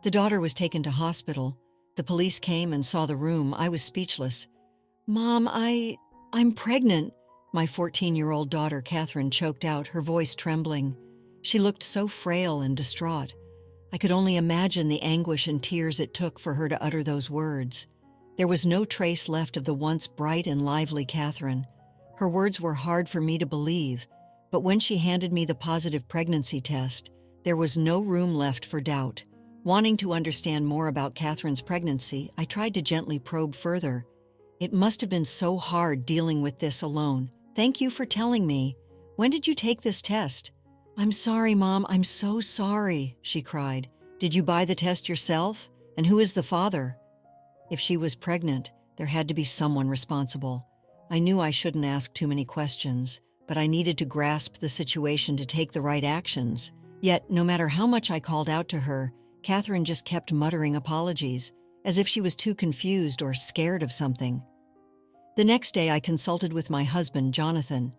The daughter was taken to hospital. The police came and saw the room. I was speechless. "Mom, I'm pregnant," my 14-year-old daughter Catherine choked out, her voice trembling. She looked so frail and distraught. I could only imagine the anguish and tears it took for her to utter those words. There was no trace left of the once bright and lively Catherine. Her words were hard for me to believe, but when she handed me the positive pregnancy test, there was no room left for doubt. Wanting to understand more about Catherine's pregnancy, I tried to gently probe further. "It must have been so hard dealing with this alone. Thank you for telling me. When did you take this test?" "I'm sorry, Mom, I'm so sorry," she cried. "Did you buy the test yourself? And who is the father?" If she was pregnant, there had to be someone responsible. I knew I shouldn't ask too many questions, but I needed to grasp the situation to take the right actions. Yet, no matter how much I called out to her, Catherine just kept muttering apologies, as if she was too confused or scared of something. The next day, I consulted with my husband, Jonathan.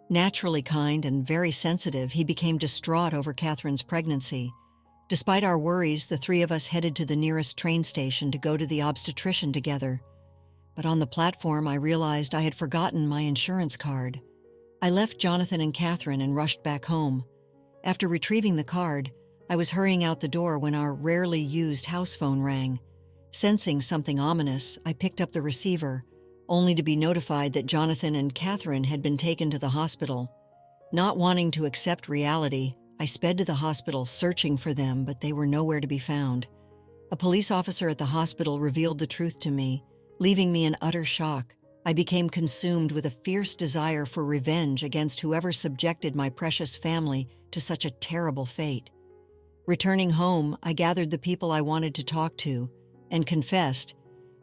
Naturally kind and very sensitive, he became distraught over Catherine's pregnancy. Despite our worries, the three of us headed to the nearest train station to go to the obstetrician together. But on the platform, I realized I had forgotten my insurance card. I left Jonathan and Catherine and rushed back home. After retrieving the card, I was hurrying out the door when our rarely used house phone rang. Sensing something ominous, I picked up the receiver, only to be notified that Jonathan and Catherine had been taken to the hospital. Not wanting to accept reality, I sped to the hospital searching for them, but they were nowhere to be found. A police officer at the hospital revealed the truth to me, leaving me in utter shock. I became consumed with a fierce desire for revenge against whoever subjected my precious family to such a terrible fate. Returning home, I gathered the people I wanted to talk to and confessed.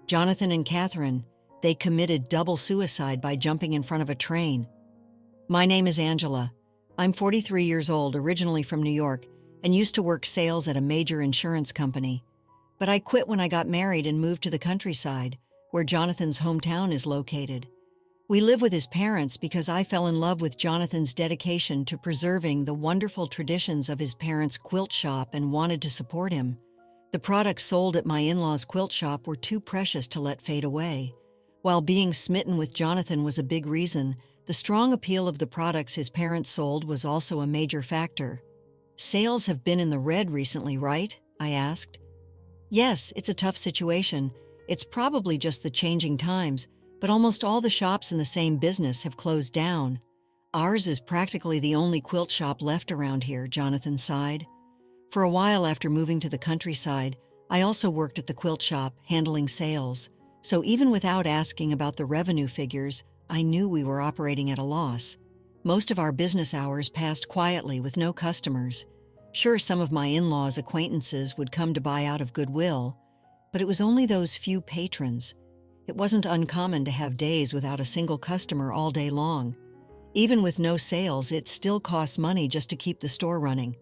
Jonathan and Catherine, they committed double suicide by jumping in front of a train. "My name is Angela. I'm 43 years old, originally from New York, and used to work sales at a major insurance company. But I quit when I got married and moved to the countryside, where Jonathan's hometown is located. We live with his parents because I fell in love with Jonathan's dedication to preserving the wonderful traditions of his parents' quilt shop and wanted to support him. The products sold at my in-laws' quilt shop were too precious to let fade away. While being smitten with Jonathan was a big reason, the strong appeal of the products his parents sold was also a major factor." "Sales have been in the red recently, right?" I asked. "Yes, it's a tough situation. It's probably just the changing times, but almost all the shops in the same business have closed down. Ours is practically the only quilt shop left around here," Jonathan sighed. "For a while after moving to the countryside, I also worked at the quilt shop, handling sales. So even without asking about the revenue figures, I knew we were operating at a loss. Most of our business hours passed quietly with no customers. Sure, some of my in-laws' acquaintances would come to buy out of goodwill, but it was only those few patrons. It wasn't uncommon to have days without a single customer all day long. Even with no sales, it still costs money just to keep the store running.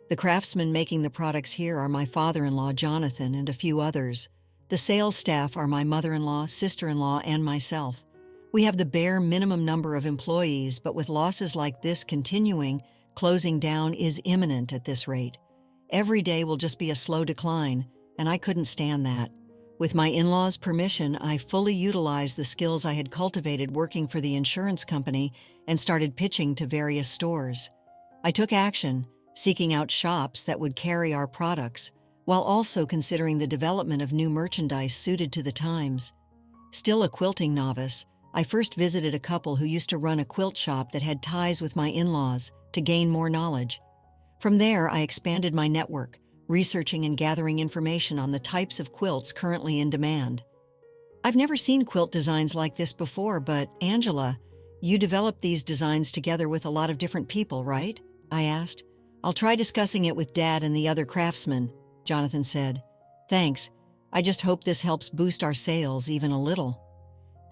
The craftsmen making the products here are my father-in-law, Jonathan, and a few others. The sales staff are my mother-in-law, sister-in-law, and myself. We have the bare minimum number of employees, but with losses like this continuing, closing down is imminent at this rate. Every day will just be a slow decline, and I couldn't stand that. With my in-laws' permission, I fully utilized the skills I had cultivated working for the insurance company and started pitching to various stores. I took action, seeking out shops that would carry our products, while also considering the development of new merchandise suited to the times. Still a quilting novice, I first visited a couple who used to run a quilt shop that had ties with my in-laws to gain more knowledge. From there, I expanded my network, researching and gathering information on the types of quilts currently in demand. "I've never seen quilt designs like this before, but Angela, you developed these designs together with a lot of different people, right?" I asked. "I'll try discussing it with Dad and the other craftsmen," Jonathan said. "Thanks. I just hope this helps boost our sales even a little."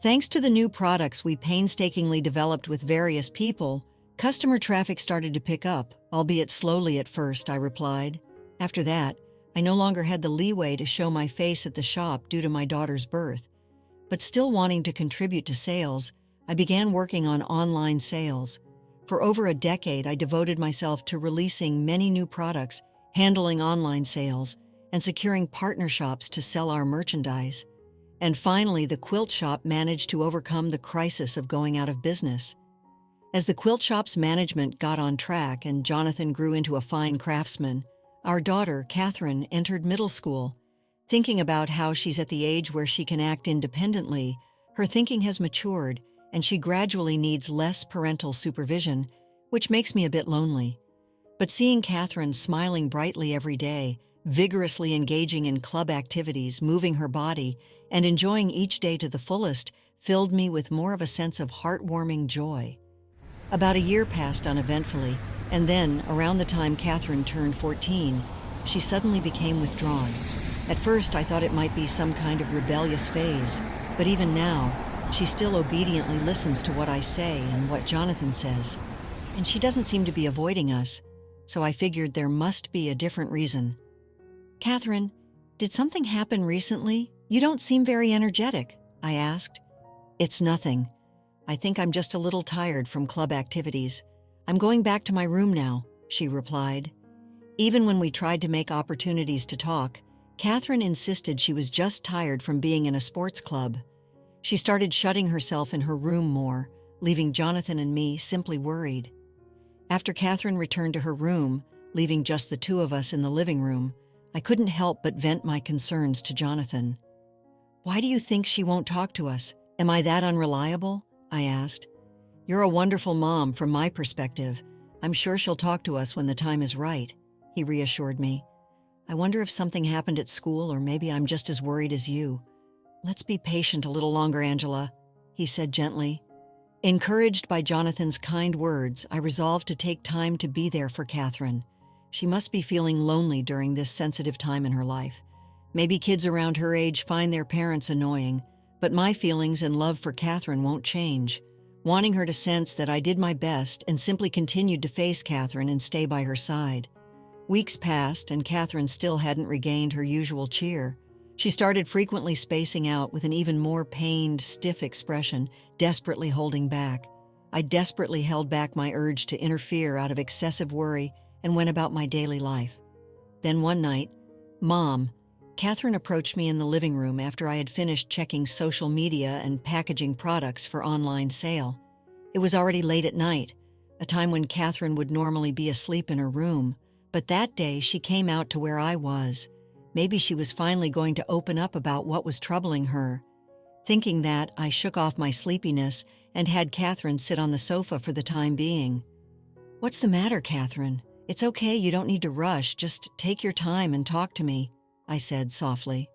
Thanks to the new products we painstakingly developed with various people, customer traffic started to pick up, albeit slowly at first, I replied. After that, I no longer had the leeway to show my face at the shop due to my daughter's birth. But still wanting to contribute to sales, I began working on online sales. For over a decade, I devoted myself to releasing many new products, handling online sales, and securing partnerships to sell our merchandise. And finally, the quilt shop managed to overcome the crisis of going out of business. As the quilt shop's management got on track and Jonathan grew into a fine craftsman, our daughter, Catherine, entered middle school. Thinking about how she's at the age where she can act independently, her thinking has matured and she gradually needs less parental supervision, which makes me a bit lonely. But seeing Catherine smiling brightly every day, vigorously engaging in club activities, moving her body, and enjoying each day to the fullest filled me with more of a sense of heartwarming joy. About a year passed uneventfully, and then, around the time Catherine turned 14, she suddenly became withdrawn. At first, I thought it might be some kind of rebellious phase, but even now, she still obediently listens to what I say and what Jonathan says. And she doesn't seem to be avoiding us, so I figured there must be a different reason. "Catherine, did something happen recently? You don't seem very energetic," I asked. "It's nothing. I think I'm just a little tired from club activities. I'm going back to my room now," she replied. Even when we tried to make opportunities to talk, Catherine insisted she was just tired from being in a sports club. She started shutting herself in her room more, leaving Jonathan and me simply worried. After Catherine returned to her room, leaving just the two of us in the living room, I couldn't help but vent my concerns to Jonathan. "Why do you think she won't talk to us? Am I that unreliable?" I asked. "You're a wonderful mom from my perspective. I'm sure she'll talk to us when the time is right," he reassured me. "I wonder if something happened at school or maybe I'm just as worried as you." "Let's be patient a little longer, Angela," he said gently. Encouraged by Jonathan's kind words, I resolved to take time to be there for Catherine. She must be feeling lonely during this sensitive time in her life. Maybe kids around her age find their parents annoying, but my feelings and love for Catherine won't change, wanting her to sense that I did my best and simply continued to face Catherine and stay by her side. Weeks passed and Catherine still hadn't regained her usual cheer. She started frequently spacing out with an even more pained, stiff expression, desperately holding back. I desperately held back my urge to interfere out of excessive worry and went about my daily life. Then one night, "Mom," Catherine approached me in the living room after I had finished checking social media and packaging products for online sale. It was already late at night, a time when Catherine would normally be asleep in her room, but that day she came out to where I was. Maybe she was finally going to open up about what was troubling her. Thinking that, I shook off my sleepiness and had Catherine sit on the sofa for the time being. "What's the matter, Catherine? It's okay, you don't need to rush, just take your time and talk to me," I said softly.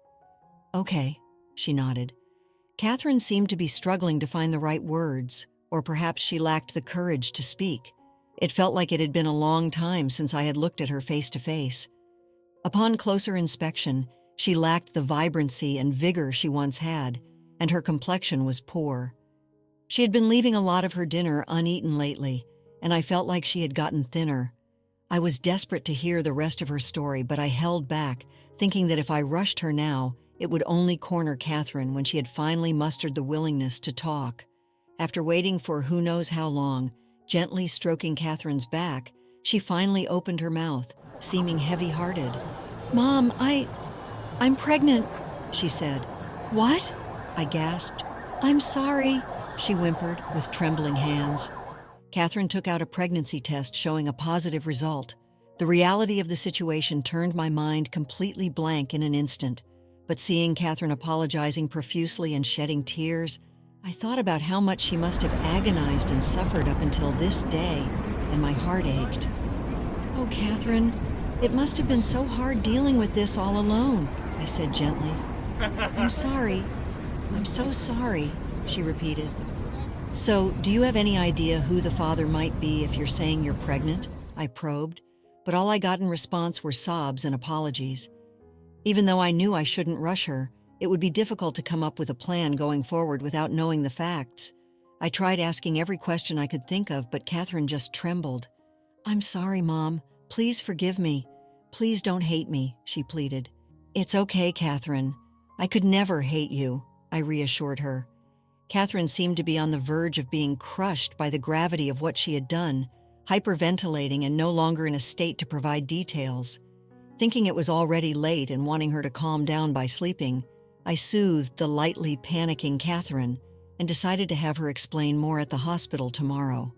"Okay," she nodded. Catherine seemed to be struggling to find the right words, or perhaps she lacked the courage to speak. It felt like it had been a long time since I had looked at her face to face. Upon closer inspection, she lacked the vibrancy and vigor she once had, and her complexion was poor. She had been leaving a lot of her dinner uneaten lately, and I felt like she had gotten thinner. I was desperate to hear the rest of her story, but I held back, thinking that if I rushed her now, it would only corner Catherine when she had finally mustered the willingness to talk. After waiting for who knows how long, gently stroking Catherine's back, she finally opened her mouth, seeming heavy-hearted. "Mom, I'm pregnant," she said. "What?" I gasped. "I'm sorry," she whimpered with trembling hands. Catherine took out a pregnancy test showing a positive result. The reality of the situation turned my mind completely blank in an instant, but seeing Catherine apologizing profusely and shedding tears, I thought about how much she must have agonized and suffered up until this day, and my heart ached. "Oh, Catherine, it must have been so hard dealing with this all alone," I said gently. "I'm sorry. I'm so sorry," she repeated. "So, do you have any idea who the father might be if you're saying you're pregnant?" I probed, but all I got in response were sobs and apologies. Even though I knew I shouldn't rush her, it would be difficult to come up with a plan going forward without knowing the facts. I tried asking every question I could think of, but Catherine just trembled. "I'm sorry, Mom. Please forgive me. Please don't hate me," she pleaded. "It's okay, Catherine. I could never hate you," I reassured her. Catherine seemed to be on the verge of being crushed by the gravity of what she had done, hyperventilating and no longer in a state to provide details. Thinking it was already late and wanting her to calm down by sleeping, I soothed the lightly panicking Catherine and decided to have her explain more at the hospital tomorrow.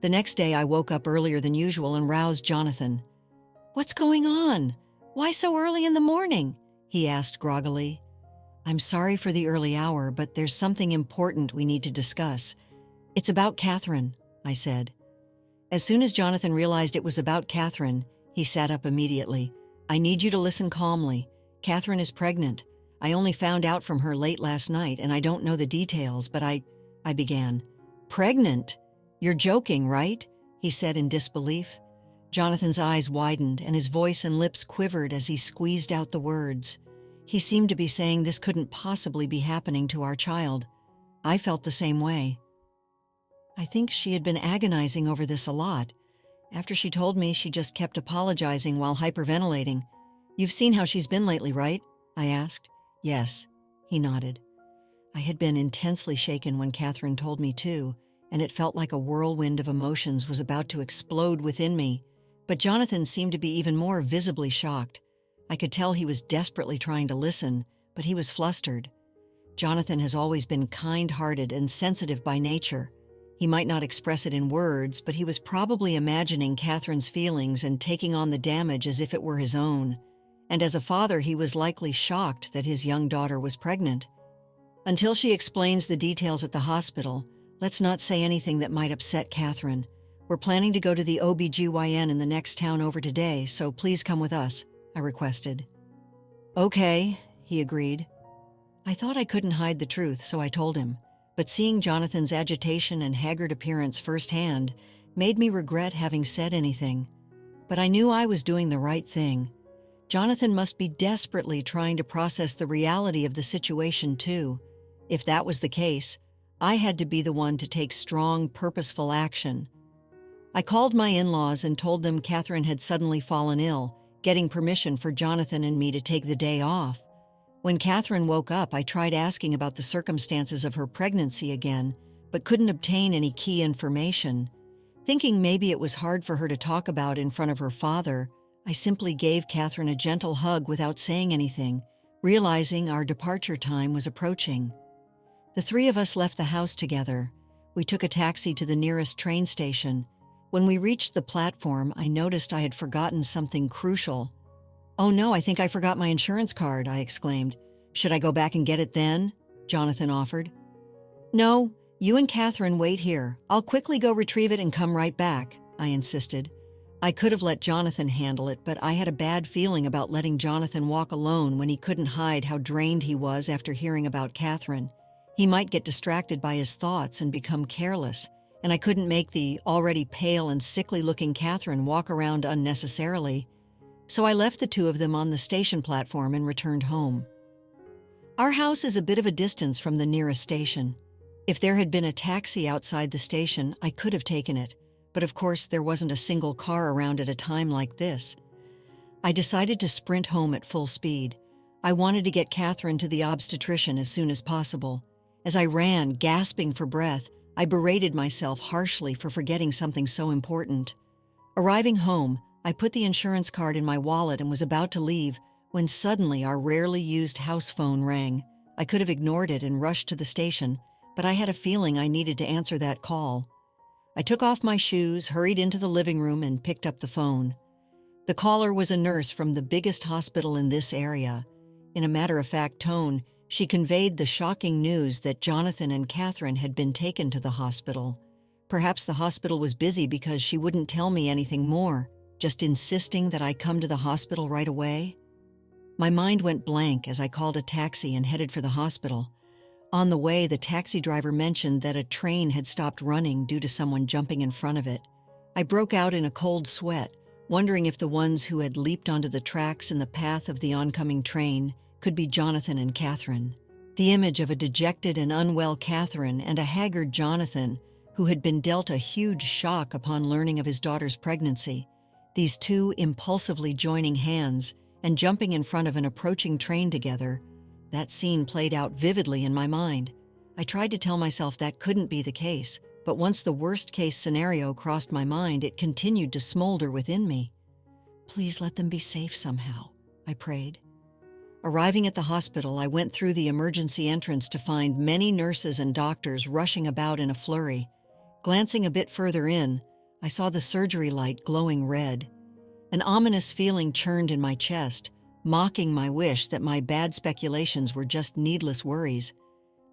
The next day, I woke up earlier than usual and roused Jonathan. "What's going on? Why so early in the morning?" he asked groggily. "I'm sorry for the early hour, but there's something important we need to discuss. It's about Catherine," I said. As soon as Jonathan realized it was about Catherine, he sat up immediately. "I need you to listen calmly. Catherine is pregnant. I only found out from her late last night, and I don't know the details, but I began. "Pregnant? You're joking, right?" he said in disbelief. Jonathan's eyes widened, and his voice and lips quivered as he squeezed out the words. He seemed to be saying this couldn't possibly be happening to our child. I felt the same way. I think she had been agonizing over this a lot. After she told me, she just kept apologizing while hyperventilating. "You've seen how she's been lately, right?" I asked. "Yes," he nodded. I had been intensely shaken when Catherine told me too, and it felt like a whirlwind of emotions was about to explode within me. But Jonathan seemed to be even more visibly shocked. I could tell he was desperately trying to listen, but he was flustered. Jonathan has always been kind-hearted and sensitive by nature. He might not express it in words, but he was probably imagining Catherine's feelings and taking on the damage as if it were his own. And as a father, he was likely shocked that his young daughter was pregnant. "Until she explains the details at the hospital, let's not say anything that might upset Catherine. We're planning to go to the OB/GYN in the next town over today, so please come with us," I requested. "Okay," he agreed. I thought I couldn't hide the truth, so I told him. But seeing Jonathan's agitation and haggard appearance firsthand made me regret having said anything. But I knew I was doing the right thing. Jonathan must be desperately trying to process the reality of the situation too. If that was the case, I had to be the one to take strong, purposeful action. I called my in-laws and told them Catherine had suddenly fallen ill, getting permission for Jonathan and me to take the day off. When Catherine woke up, I tried asking about the circumstances of her pregnancy again, but couldn't obtain any key information. Thinking maybe it was hard for her to talk about in front of her father, I simply gave Catherine a gentle hug without saying anything, realizing our departure time was approaching. The three of us left the house together. We took a taxi to the nearest train station. When we reached the platform, I noticed I had forgotten something crucial. "Oh no, I think I forgot my insurance card," I exclaimed. "Should I go back and get it then?" Jonathan offered. "No, you and Catherine wait here. I'll quickly go retrieve it and come right back," I insisted. I could have let Jonathan handle it, but I had a bad feeling about letting Jonathan walk alone when he couldn't hide how drained he was after hearing about Catherine. He might get distracted by his thoughts and become careless, and I couldn't make the already pale and sickly-looking Catherine walk around unnecessarily. So I left the two of them on the station platform and returned home. Our house is a bit of a distance from the nearest station. If there had been a taxi outside the station, I could have taken it, but of course there wasn't a single car around at a time like this. I decided to sprint home at full speed. I wanted to get Catherine to the obstetrician as soon as possible. As I ran, gasping for breath, I berated myself harshly for forgetting something so important. Arriving home, I put the insurance card in my wallet and was about to leave when suddenly our rarely used house phone rang. I could have ignored it and rushed to the station, but I had a feeling I needed to answer that call. I took off my shoes, hurried into the living room, and picked up the phone. The caller was a nurse from the biggest hospital in this area. In a matter-of-fact tone, she conveyed the shocking news that Jonathan and Catherine had been taken to the hospital. Perhaps the hospital was busy because she wouldn't tell me anything more, just insisting that I come to the hospital right away. My mind went blank as I called a taxi and headed for the hospital. On the way, the taxi driver mentioned that a train had stopped running due to someone jumping in front of it. I broke out in a cold sweat, wondering if the ones who had leaped onto the tracks in the path of the oncoming train could be Jonathan and Catherine. The image of a dejected and unwell Catherine and a haggard Jonathan, who had been dealt a huge shock upon learning of his daughter's pregnancy, these two impulsively joining hands and jumping in front of an approaching train together, that scene played out vividly in my mind. I tried to tell myself that couldn't be the case, but once the worst-case scenario crossed my mind, it continued to smolder within me. Please let them be safe somehow, I prayed. Arriving at the hospital, I went through the emergency entrance to find many nurses and doctors rushing about in a flurry. Glancing a bit further in, I saw the surgery light glowing red. An ominous feeling churned in my chest, mocking my wish that my bad speculations were just needless worries.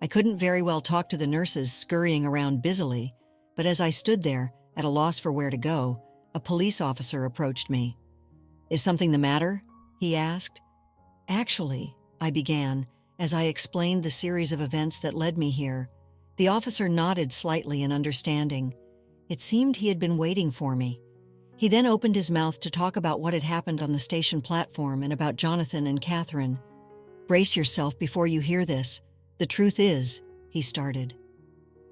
I couldn't very well talk to the nurses scurrying around busily, but as I stood there, at a loss for where to go, a police officer approached me. "Is something the matter?" he asked. "Actually," I began, as I explained the series of events that led me here. The officer nodded slightly in understanding. It seemed he had been waiting for me. He then opened his mouth to talk about what had happened on the station platform and about Jonathan and Catherine. "Brace yourself before you hear this. The truth is," he started.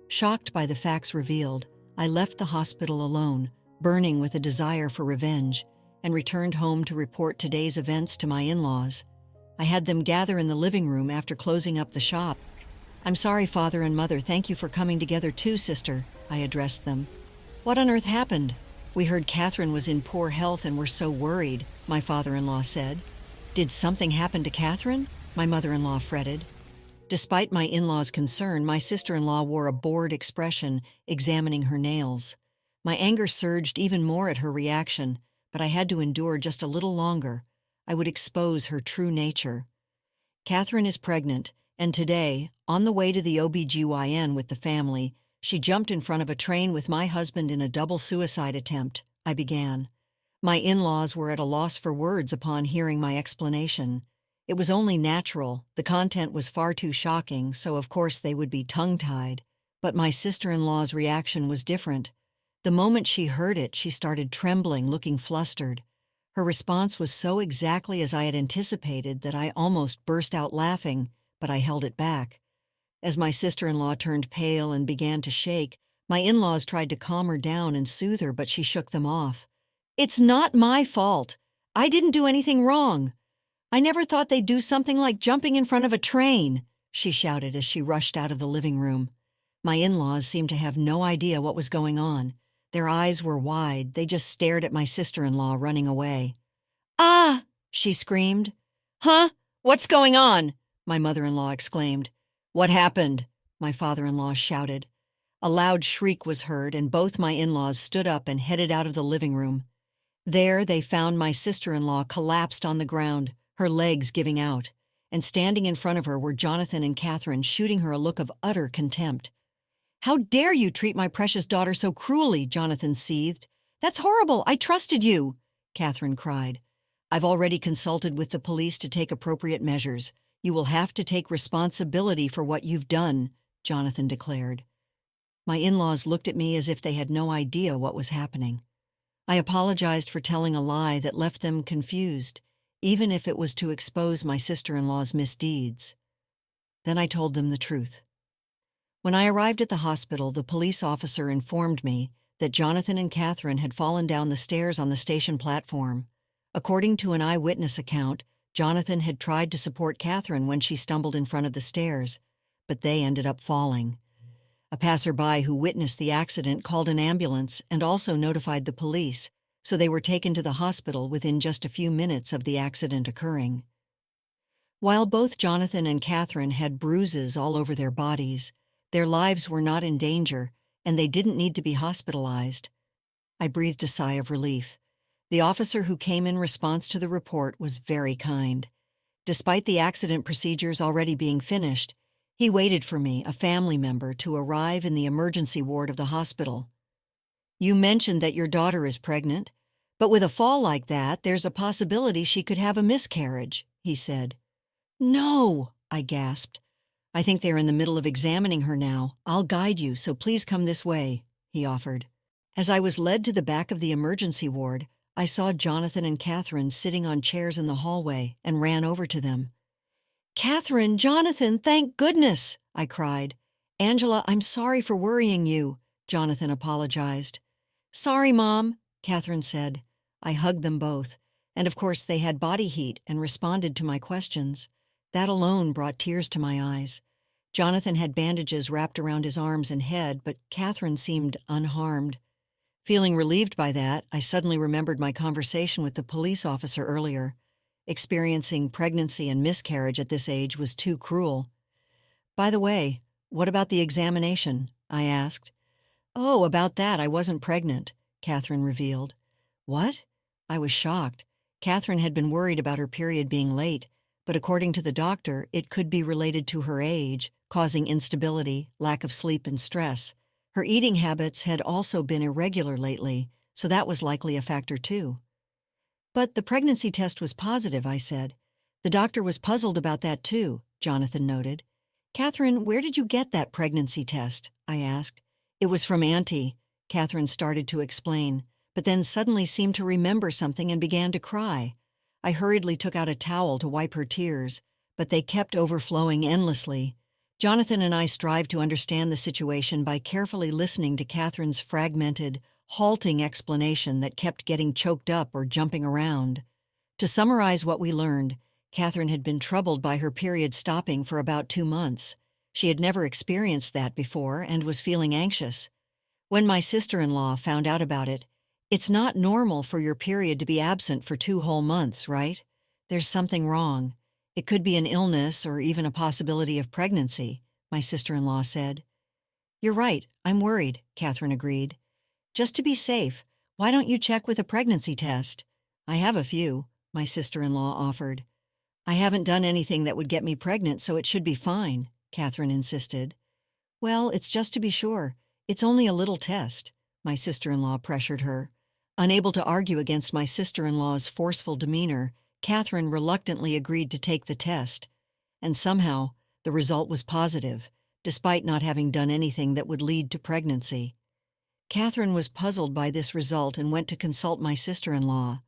Shocked by the facts revealed, I left the hospital alone, burning with a desire for revenge, and returned home to report today's events to my in-laws. I had them gather in the living room after closing up the shop. "I'm sorry, Father and Mother. Thank you for coming together too, Sister," I addressed them. "What on earth happened? We heard Catherine was in poor health and were so worried," my father-in-law said. "Did something happen to Catherine?" my mother-in-law fretted. Despite my in-law's concern, my sister-in-law wore a bored expression, examining her nails. My anger surged even more at her reaction, but I had to endure just a little longer. I would expose her true nature. "Catherine is pregnant, and today, on the way to the OB/GYN with the family, she jumped in front of a train with my husband in a double suicide attempt," I began. My in-laws were at a loss for words upon hearing my explanation. It was only natural. The content was far too shocking, so of course they would be tongue-tied. But my sister-in-law's reaction was different. The moment she heard it, she started trembling, looking flustered. Her response was so exactly as I had anticipated that I almost burst out laughing, but I held it back. As my sister-in-law turned pale and began to shake, my in-laws tried to calm her down and soothe her, but she shook them off. "It's not my fault. I didn't do anything wrong. I never thought they'd do something like jumping in front of a train," she shouted as she rushed out of the living room. My in-laws seemed to have no idea what was going on. Their eyes were wide. They just stared at my sister-in-law running away. "Ah!" she screamed. "Huh? What's going on?" my mother-in-law exclaimed. "What happened?" my father-in-law shouted. A loud shriek was heard, and both my in-laws stood up and headed out of the living room. There they found my sister-in-law collapsed on the ground, her legs giving out, and standing in front of her were Jonathan and Catherine, shooting her a look of utter contempt. "How dare you treat my precious daughter so cruelly?" Jonathan seethed. "That's horrible. I trusted you," Catherine cried. "I've already consulted with the police to take appropriate measures. You will have to take responsibility for what you've done," Jonathan declared. My in-laws looked at me as if they had no idea what was happening. I apologized for telling a lie that left them confused, even if it was to expose my sister-in-law's misdeeds. Then I told them the truth. When I arrived at the hospital, the police officer informed me that Jonathan and Catherine had fallen down the stairs on the station platform. According to an eyewitness account, Jonathan had tried to support Catherine when she stumbled in front of the stairs, but they ended up falling. A passerby who witnessed the accident called an ambulance and also notified the police, so they were taken to the hospital within just a few minutes of the accident occurring. While both Jonathan and Catherine had bruises all over their bodies, their lives were not in danger, and they didn't need to be hospitalized. I breathed a sigh of relief. The officer who came in response to the report was very kind. Despite the accident procedures already being finished, he waited for me, a family member, to arrive in the emergency ward of the hospital. "You mentioned that your daughter is pregnant, but with a fall like that, there's a possibility she could have a miscarriage," he said. "No," I gasped. "I think they're in the middle of examining her now. I'll guide you, so please come this way," he offered. As I was led to the back of the emergency ward, I saw Jonathan and Catherine sitting on chairs in the hallway and ran over to them. "Catherine, Jonathan, thank goodness!" I cried. "Angela, I'm sorry for worrying you," Jonathan apologized. "Sorry, Mom," Catherine said. I hugged them both, and of course they had body heat and responded to my questions. That alone brought tears to my eyes. Jonathan had bandages wrapped around his arms and head, but Catherine seemed unharmed. Feeling relieved by that, I suddenly remembered my conversation with the police officer earlier. Experiencing pregnancy and miscarriage at this age was too cruel. "By the way, what about the examination?" I asked. "Oh, about that, I wasn't pregnant," Catherine revealed. "What?" I was shocked. Catherine had been worried about her period being late, but according to the doctor, it could be related to her age, causing instability, lack of sleep, and stress. Her eating habits had also been irregular lately, so that was likely a factor too. "But the pregnancy test was positive," I said. "The doctor was puzzled about that too," Jonathan noted. "Catherine, where did you get that pregnancy test?" I asked. "It was from Auntie," Catherine started to explain, but then suddenly seemed to remember something and began to cry. I hurriedly took out a towel to wipe her tears, but they kept overflowing endlessly. Jonathan and I strived to understand the situation by carefully listening to Catherine's fragmented, halting explanation that kept getting choked up or jumping around. To summarize what we learned, Catherine had been troubled by her period stopping for about 2 months. She had never experienced that before and was feeling anxious. When my sister-in-law found out about it, "It's not normal for your period to be absent for 2 whole months, right? There's something wrong. It could be an illness or even a possibility of pregnancy," my sister-in-law said. "You're right, I'm worried," Catherine agreed. "Just to be safe, why don't you check with a pregnancy test?" "I have a few," my sister-in-law offered. "I haven't done anything that would get me pregnant, so it should be fine," Catherine insisted. "Well, it's just to be sure. It's only a little test," my sister-in-law pressured her. Unable to argue against my sister-in-law's forceful demeanor, Catherine reluctantly agreed to take the test. And somehow, the result was positive, despite not having done anything that would lead to pregnancy. Catherine was puzzled by this result and went to consult my sister-in-law.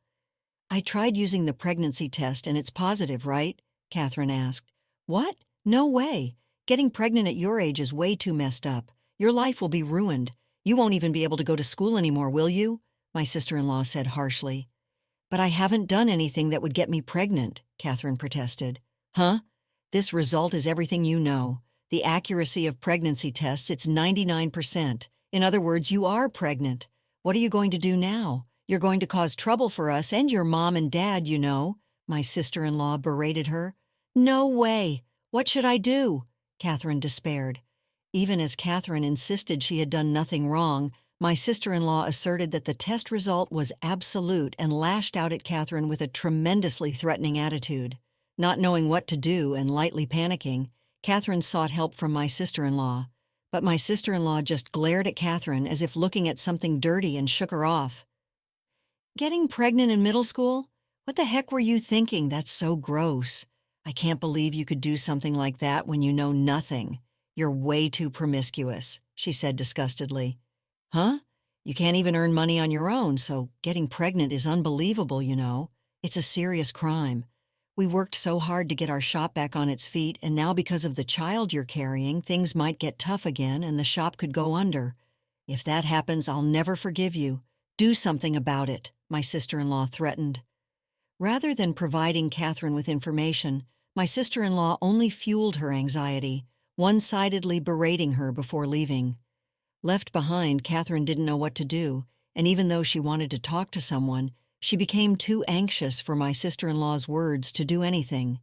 "I tried using the pregnancy test and it's positive, right?" Catherine asked. "What? No way. Getting pregnant at your age is way too messed up. Your life will be ruined. You won't even be able to go to school anymore, will you?" my sister-in-law said harshly. "But I haven't done anything that would get me pregnant," Catherine protested. "Huh? This result is everything you know. The accuracy of pregnancy tests, it's 99%. In other words, you are pregnant. What are you going to do now? You're going to cause trouble for us and your mom and dad, you know," my sister-in-law berated her. "No way. What should I do?" Catherine despaired. Even as Catherine insisted she had done nothing wrong, my sister-in-law asserted that the test result was absolute and lashed out at Catherine with a tremendously threatening attitude. Not knowing what to do and lightly panicking, Catherine sought help from my sister-in-law. But my sister-in-law just glared at Catherine as if looking at something dirty and shook her off. "Getting pregnant in middle school? What the heck were you thinking? That's so gross. I can't believe you could do something like that when you know nothing. You're way too promiscuous," she said disgustedly. "Huh? You can't even earn money on your own, so getting pregnant is unbelievable, you know. It's a serious crime. We worked so hard to get our shop back on its feet, and now because of the child you're carrying, things might get tough again and the shop could go under. If that happens, I'll never forgive you. Do something about it," my sister-in-law threatened. Rather than providing Catherine with information, my sister-in-law only fueled her anxiety, one-sidedly berating her before leaving. Left behind, Catherine didn't know what to do, and even though she wanted to talk to someone, she became too anxious for my sister-in-law's words to do anything.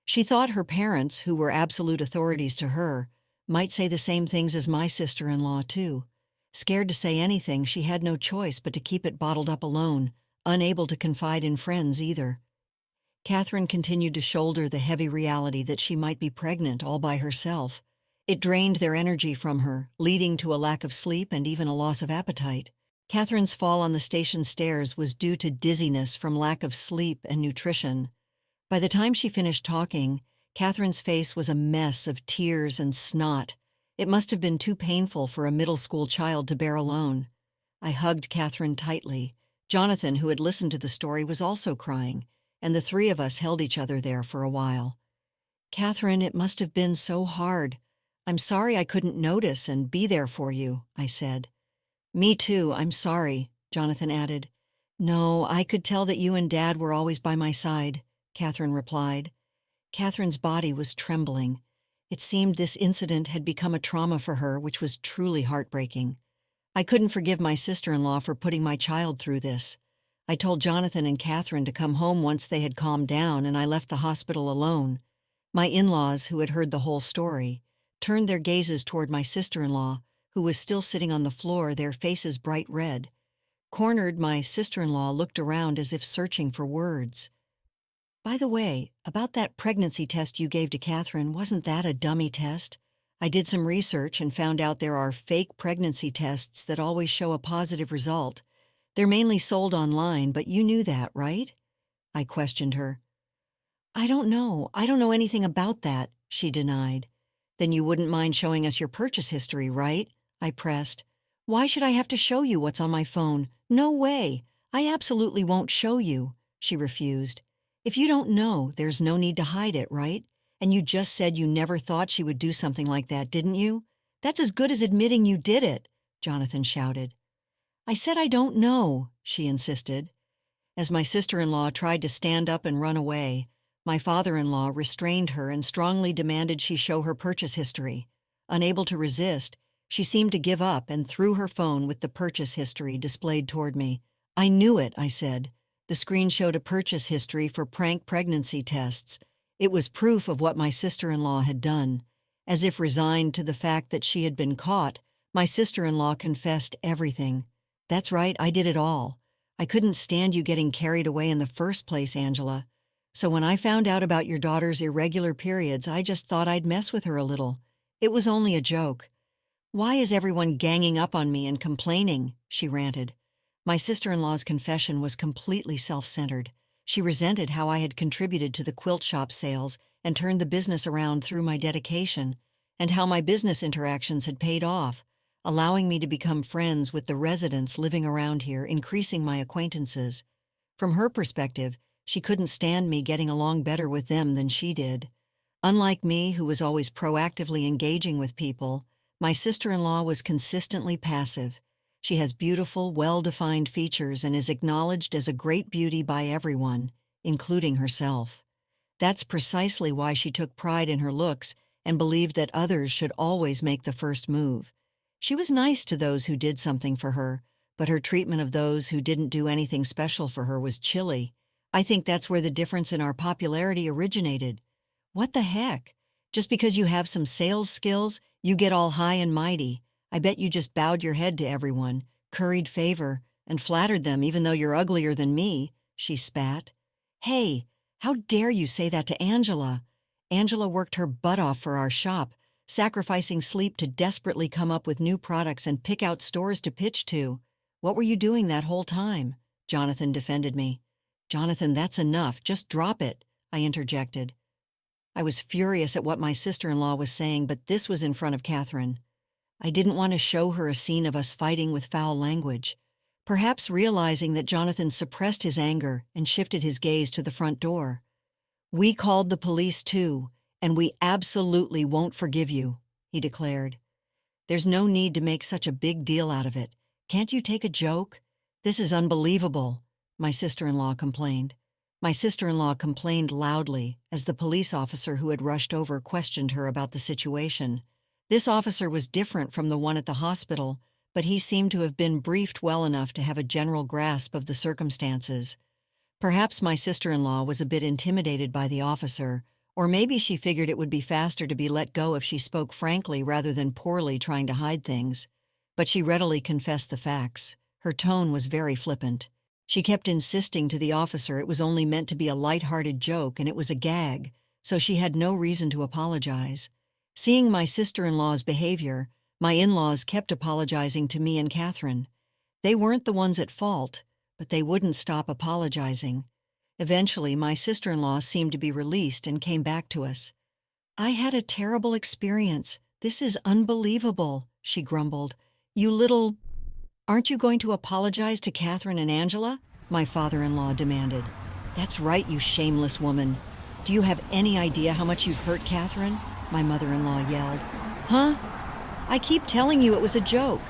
She thought her parents, who were absolute authorities to her, might say the same things as my sister-in-law, too. Scared to say anything, she had no choice but to keep it bottled up alone, unable to confide in friends either. Catherine continued to shoulder the heavy reality that she might be pregnant all by herself. It drained their energy from her, leading to a lack of sleep and even a loss of appetite. Catherine's fall on the station stairs was due to dizziness from lack of sleep and nutrition. By the time she finished talking, Catherine's face was a mess of tears and snot. It must have been too painful for a middle school child to bear alone. I hugged Catherine tightly. Jonathan, who had listened to the story, was also crying, and the three of us held each other there for a while. "Catherine, it must have been so hard. I'm sorry I couldn't notice and be there for you," I said. "Me too, I'm sorry," Jonathan added. "No, I could tell that you and Dad were always by my side," Catherine replied. Catherine's body was trembling. It seemed this incident had become a trauma for her, which was truly heartbreaking. I couldn't forgive my sister-in-law for putting my child through this. I told Jonathan and Catherine to come home once they had calmed down, and I left the hospital alone. My in-laws, who had heard the whole story, turned their gazes toward my sister-in-law, who was still sitting on the floor, their faces bright red. Cornered, my sister-in-law looked around as if searching for words. "By the way, about that pregnancy test you gave to Catherine, wasn't that a dummy test? I did some research and found out there are fake pregnancy tests that always show a positive result. They're mainly sold online, but you knew that, right?" I questioned her. I don't know anything about that," she denied. "Then you wouldn't mind showing us your purchase history, right?" I pressed. "Why should I have to show you what's on my phone? No way! I absolutely won't show you," she refused. "If you don't know, there's no need to hide it, right? And you just said you never thought she would do something like that, didn't you? That's as good as admitting you did it," Jonathan shouted. "I said I don't know," she insisted. As my sister-in-law tried to stand up and run away, my father-in-law restrained her and strongly demanded she show her purchase history. Unable to resist, she seemed to give up and threw her phone with the purchase history displayed toward me. "I knew it," I said. The screen showed a purchase history for prank pregnancy tests. It was proof of what my sister-in-law had done. As if resigned to the fact that she had been caught, my sister-in-law confessed everything. "That's right, I did it all. I couldn't stand you getting carried away in the first place, Angela. So when I found out about your daughter's irregular periods, I just thought I'd mess with her a little. It was only a joke." "Why is everyone ganging up on me and complaining?" she ranted. My sister-in-law's confession was completely self-centered. She resented how I had contributed to the quilt shop sales and turned the business around through my dedication, and how my business interactions had paid off, allowing me to become friends with the residents living around here, increasing my acquaintances. From her perspective, she couldn't stand me getting along better with them than she did. Unlike me, who was always proactively engaging with people, my sister-in-law was consistently passive. She has beautiful, well-defined features and is acknowledged as a great beauty by everyone, including herself. That's precisely why she took pride in her looks and believed that others should always make the first move. She was nice to those who did something for her, but her treatment of those who didn't do anything special for her was chilly. I think that's where the difference in our popularity originated. What the heck? Just because you have some sales skills, you get all high and mighty. I bet you just bowed your head to everyone, curried favor, and flattered them even though you're uglier than me," she spat. "Hey, how dare you say that to Angela? Angela worked her butt off for our shop, sacrificing sleep to desperately come up with new products and pick out stores to pitch to. What were you doing that whole time?" Jonathan defended me. "Jonathan, that's enough. Just drop it," I interjected. I was furious at what my sister-in-law was saying, but this was in front of Catherine. I didn't want to show her a scene of us fighting with foul language. Perhaps realizing that Jonathan suppressed his anger and shifted his gaze to the front door. "We called the police too, and we absolutely won't forgive you," he declared. "There's no need to make such a big deal out of it. Can't you take a joke? This is unbelievable," my sister-in-law complained. My sister-in-law complained loudly as the police officer who had rushed over questioned her about the situation. This officer was different from the one at the hospital, but he seemed to have been briefed well enough to have a general grasp of the circumstances. Perhaps my sister-in-law was a bit intimidated by the officer, or maybe she figured it would be faster to be let go if she spoke frankly rather than poorly trying to hide things. But she readily confessed the facts. Her tone was very flippant. She kept insisting to the officer it was only meant to be a light-hearted joke and it was a gag, so she had no reason to apologize. Seeing my sister-in-law's behavior, my in-laws kept apologizing to me and Catherine. They weren't the ones at fault, but they wouldn't stop apologizing. Eventually, my sister-in-law seemed to be released and came back to us. "I had a terrible experience. This is unbelievable," she grumbled. "You little—" "Aren't you going to apologize to Catherine and Angela?" my father-in-law demanded. "That's right, you shameless woman. Do you have any idea how much you've hurt Catherine?" my mother-in-law yelled. "Huh? I keep telling you it was a joke.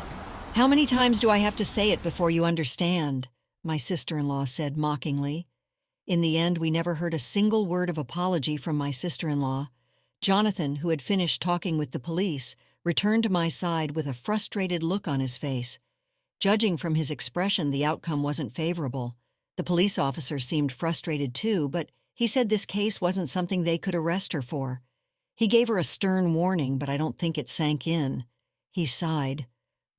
How many times do I have to say it before you understand?" my sister-in-law said mockingly. In the end, we never heard a single word of apology from my sister-in-law. Jonathan, who had finished talking with the police, returned to my side with a frustrated look on his face. Judging from his expression, the outcome wasn't favorable. The police officer seemed frustrated too, but he said this case wasn't something they could arrest her for. He gave her a stern warning, but I don't think it sank in. He sighed.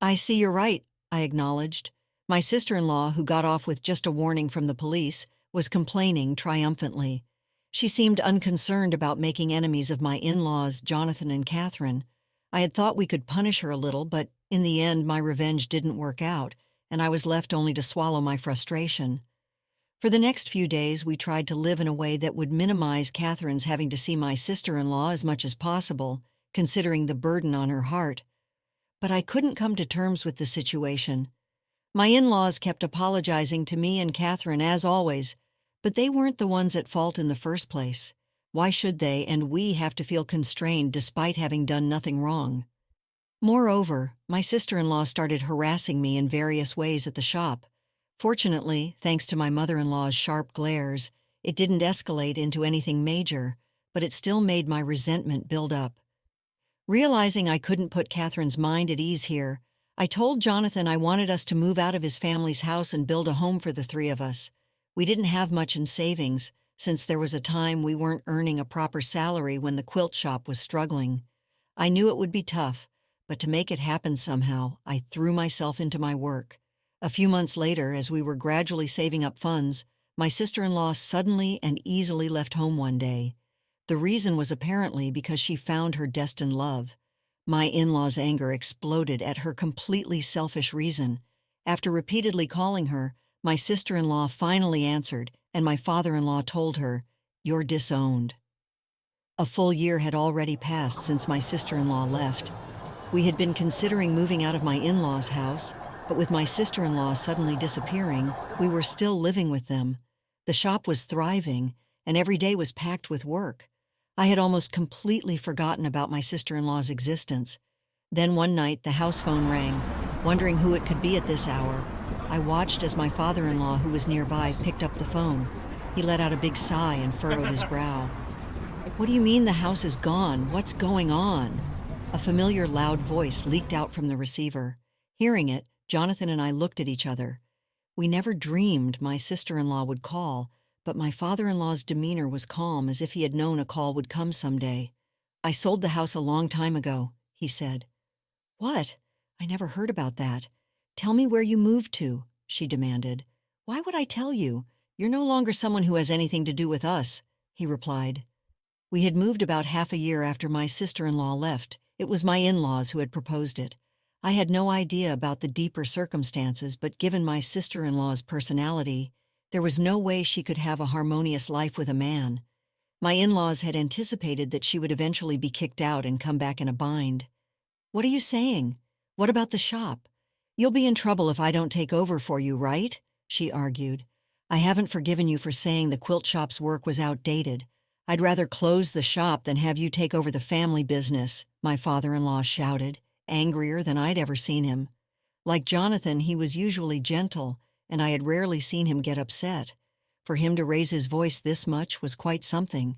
"I see you're right," I acknowledged. My sister-in-law, who got off with just a warning from the police, was complaining triumphantly. She seemed unconcerned about making enemies of my in-laws, Jonathan and Catherine. I had thought we could punish her a little, but in the end my revenge didn't work out, and I was left only to swallow my frustration. For the next few days, we tried to live in a way that would minimize Catherine's having to see my sister-in-law as much as possible, considering the burden on her heart. But I couldn't come to terms with the situation. My in-laws kept apologizing to me and Catherine as always, but they weren't the ones at fault in the first place. Why should they and we have to feel constrained despite having done nothing wrong? Moreover, my sister-in-law started harassing me in various ways at the shop. Fortunately, thanks to my mother-in-law's sharp glares, it didn't escalate into anything major, but it still made my resentment build up. Realizing I couldn't put Catherine's mind at ease here, I told Jonathan I wanted us to move out of his family's house and build a home for the three of us. We didn't have much in savings, since there was a time we weren't earning a proper salary when the quilt shop was struggling. I knew it would be tough, but to make it happen somehow, I threw myself into my work. A few months later, as we were gradually saving up funds, my sister-in-law suddenly and easily left home one day. The reason was apparently because she found her destined love. My in-law's anger exploded at her completely selfish reason. After repeatedly calling her, my sister-in-law finally answered, and my father-in-law told her, "You're disowned." A full year had already passed since my sister-in-law left. We had been considering moving out of my in-law's house, but with my sister-in-law suddenly disappearing, we were still living with them. The shop was thriving, and every day was packed with work. I had almost completely forgotten about my sister-in-law's existence. Then one night, the house phone rang. Wondering who it could be at this hour, I watched as my father-in-law, who was nearby, picked up the phone. He let out a big sigh and furrowed his brow. "What do you mean the house is gone? What's going on?" A familiar loud voice leaked out from the receiver. Hearing it, Jonathan and I looked at each other. We never dreamed my sister-in-law would call, but my father-in-law's demeanor was calm, as if he had known a call would come someday. "I sold the house a long time ago," he said. "What? I never heard about that. Tell me where you moved to," she demanded. "Why would I tell you? You're no longer someone who has anything to do with us," he replied. We had moved about half a year after my sister-in-law left. It was my in-laws who had proposed it. I had no idea about the deeper circumstances, but given my sister-in-law's personality, there was no way she could have a harmonious life with a man. My in-laws had anticipated that she would eventually be kicked out and come back in a bind. "What are you saying? What about the shop? You'll be in trouble if I don't take over for you, right?" she argued. "I haven't forgiven you for saying the quilt shop's work was outdated. I'd rather close the shop than have you take over the family business," my father-in-law shouted, angrier than I'd ever seen him. Like Jonathan, he was usually gentle, and I had rarely seen him get upset. For him to raise his voice this much was quite something.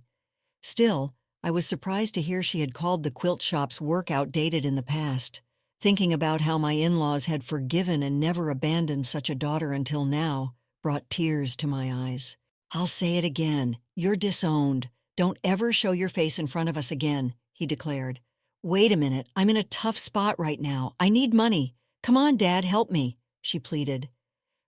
Still, I was surprised to hear she had called the quilt shop's work outdated in the past. Thinking about how my in-laws had forgiven and never abandoned such a daughter until now brought tears to my eyes. "I'll say it again. You're disowned. Don't ever show your face in front of us again," he declared. "Wait a minute, I'm in a tough spot right now. I need money. Come on, Dad, help me," she pleaded.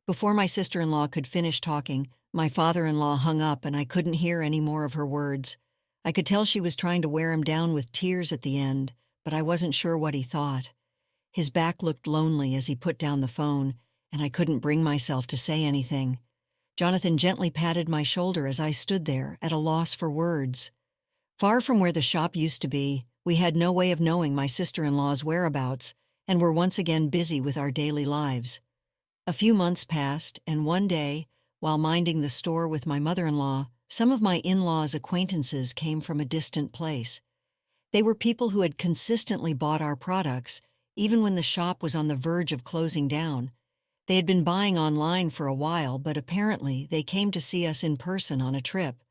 Before my sister-in-law could finish talking, my father-in-law hung up and I couldn't hear any more of her words. I could tell she was trying to wear him down with tears at the end, but I wasn't sure what he thought. His back looked lonely as he put down the phone, and I couldn't bring myself to say anything. Jonathan gently patted my shoulder as I stood there, at a loss for words. Far from where the shop used to be, we had no way of knowing my sister-in-law's whereabouts, and were once again busy with our daily lives. A few months passed, and one day, while minding the store with my mother-in-law, some of my in-laws' acquaintances came from a distant place. They were people who had consistently bought our products, even when the shop was on the verge of closing down. They had been buying online for a while, but apparently they came to see us in person on a trip.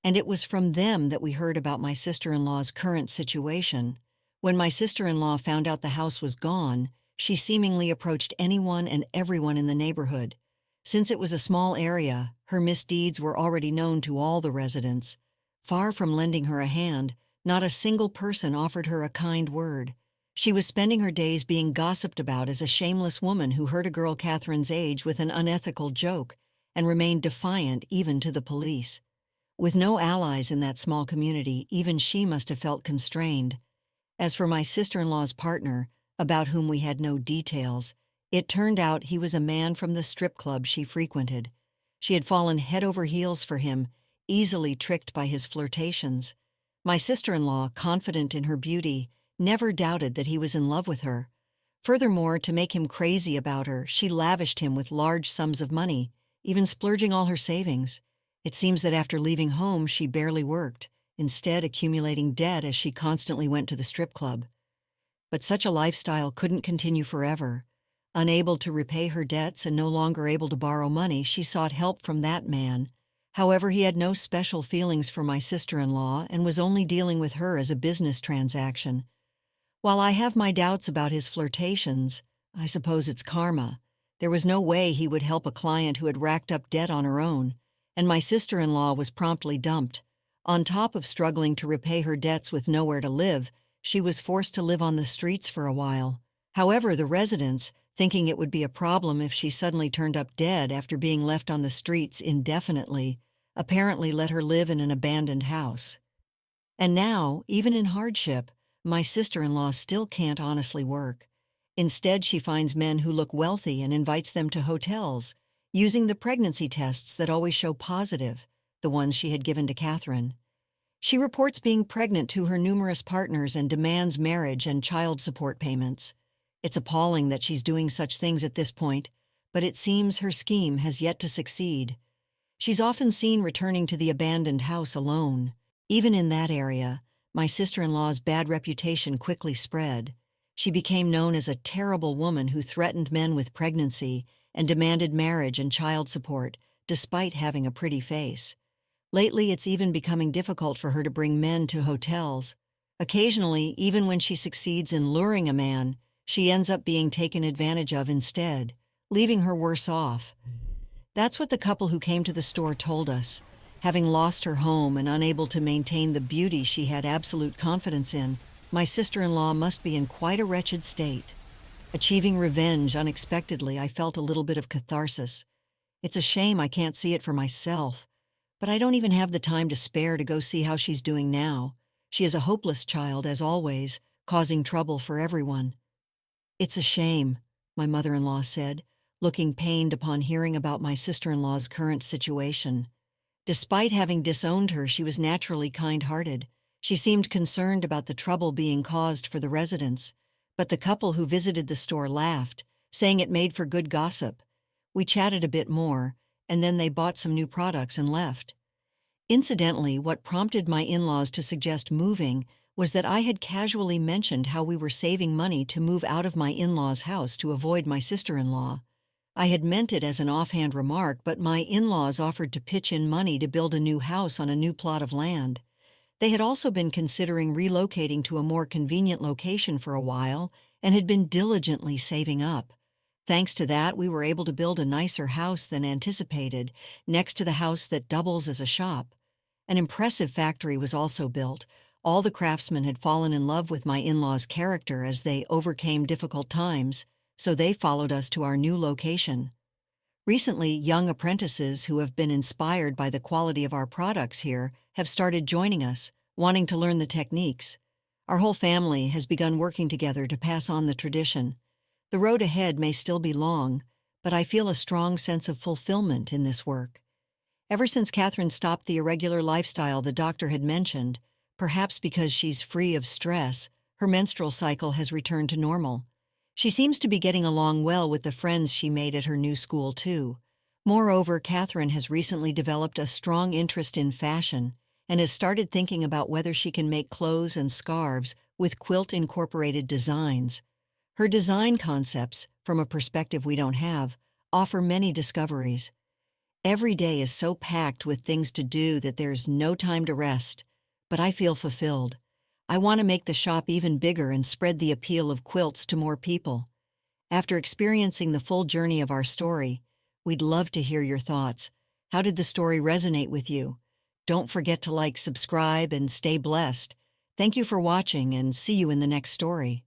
And it was from them that we heard about my sister-in-law's current situation. When my sister-in-law found out the house was gone, She seemingly approached anyone and everyone in the neighborhood. Since it was a small area, her misdeeds were already known to all the residents. Far from lending her a hand, not a single person offered her a kind word. She was spending her days being gossiped about as a shameless woman who hurt a girl Catherine's age with an unethical joke and remained defiant even to the police. With no allies in that small community, even she must have felt constrained. As for my sister-in-law's partner, about whom we had no details, it turned out he was a man from the strip club she frequented. She had fallen head over heels for him, easily tricked by his flirtations. My sister-in-law, confident in her beauty, never doubted that he was in love with her. Furthermore, to make him crazy about her, she lavished him with large sums of money, even splurging all her savings. It seems that after leaving home, she barely worked, instead accumulating debt as she constantly went to the strip club. But such a lifestyle couldn't continue forever. Unable to repay her debts and no longer able to borrow money, she sought help from that man. However, he had no special feelings for my sister-in-law and was only dealing with her as a business transaction. While I have my doubts about his flirtations, I suppose it's karma. There was no way he would help a client who had racked up debt on her own, and my sister-in-law was promptly dumped. On top of struggling to repay her debts with nowhere to live, she was forced to live on the streets for a while. However, the residents, thinking it would be a problem if she suddenly turned up dead after being left on the streets indefinitely, apparently let her live in an abandoned house. And now, even in hardship, my sister-in-law still can't honestly work. Instead, she finds men who look wealthy and invites them to hotels, using the pregnancy tests that always show positive, the ones she had given to Catherine. She reports being pregnant to her numerous partners and demands marriage and child support payments. It's appalling that she's doing such things at this point, but it seems her scheme has yet to succeed. She's often seen returning to the abandoned house alone. Even in that area, my sister-in-law's bad reputation quickly spread. She became known as a terrible woman who threatened men with pregnancy and demanded marriage and child support, despite having a pretty face. Lately, it's even becoming difficult for her to bring men to hotels. Occasionally, even when she succeeds in luring a man, she ends up being taken advantage of instead, leaving her worse off. That's what the couple who came to the store told us. Having lost her home and unable to maintain the beauty she had absolute confidence in, my sister-in-law must be in quite a wretched state. Achieving revenge unexpectedly, I felt a little bit of catharsis. It's a shame I can't see it for myself, but I don't even have the time to spare to go see how she's doing now. She is a hopeless child, as always, causing trouble for everyone. It's a shame, my mother-in-law said, looking pained upon hearing about my sister-in-law's current situation. Despite having disowned her, she was naturally kind-hearted. She seemed concerned about the trouble being caused for the residents, but the couple who visited the store laughed, saying it made for good gossip. We chatted a bit more, and then they bought some new products and left. Incidentally, what prompted my in-laws to suggest moving was that I had casually mentioned how we were saving money to move out of my in-laws' house to avoid my sister-in-law. I had meant it as an offhand remark, but my in-laws offered to pitch in money to build a new house on a new plot of land. They had also been considering relocating to a more convenient location for a while and had been diligently saving up. Thanks to that, we were able to build a nicer house than anticipated, next to the house that doubles as a shop. An impressive factory was also built. All the craftsmen had fallen in love with my in-laws' character as they overcame difficult times, so they followed us to our new location. Recently, young apprentices who have been inspired by the quality of our products here have started joining us, wanting to learn the techniques. Our whole family has begun working together to pass on the tradition. The road ahead may still be long, but I feel a strong sense of fulfillment in this work. Ever since Catherine stopped the irregular lifestyle the doctor had mentioned, perhaps because she's free of stress, her menstrual cycle has returned to normal. She seems to be getting along well with the friends she made at her new school, too. Moreover, Catherine has recently developed a strong interest in fashion and has started thinking about whether she can make clothes and scarves with quilt-incorporated designs. Her design concepts, from a perspective we don't have, offer many discoveries. Every day is so packed with things to do that there's no time to rest, but I feel fulfilled. I want to make the shop even bigger and spread the appeal of quilts to more people. After experiencing the full journey of our story, we'd love to hear your thoughts. How did the story resonate with you? Don't forget to like, subscribe, and stay blessed. Thank you for watching, and see you in the next story.